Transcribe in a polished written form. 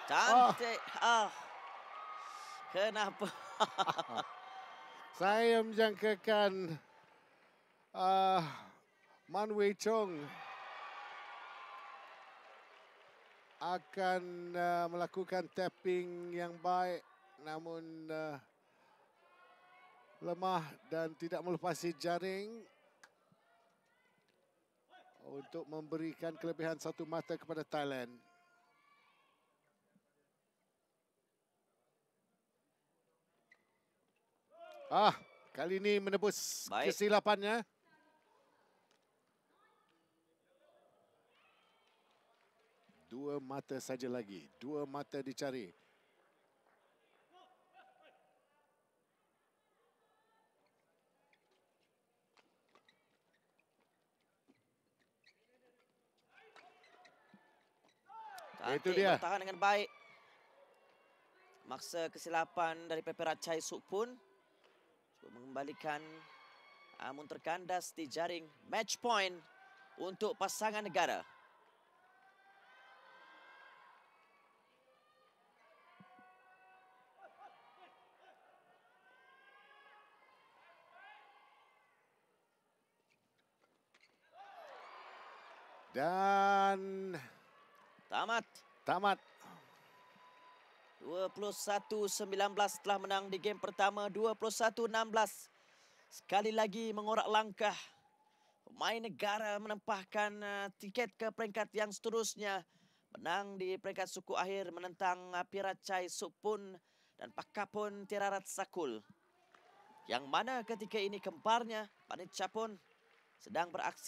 Cantik. Kenapa? Saya menjangkakan Man Wei Chong akan melakukan tapping yang baik, namun lemah dan tidak melepasi jaring untuk memberikan kelebihan 1 mata kepada Thailand. Kali ini menebus kesilapannya. Dua mata saja lagi. 2 mata dicari. Itu dia. Bertahan dengan baik. Maksa kesilapan dari Peperachai Sukpun. Cuba mengembalikan, namun terkandas di jaring. Match point untuk pasangan negara. Dan tamat. 21-19 telah menang di game pertama. 21-16. Sekali lagi mengorak langkah. Pemain negara menempahkan tiket ke peringkat yang seterusnya. Menang di peringkat suku akhir menentang Pirachai Sukpun dan Pakapun Tirarat Sakul. Yang mana ketika ini kemparnya Panit Chapon sedang beraksi.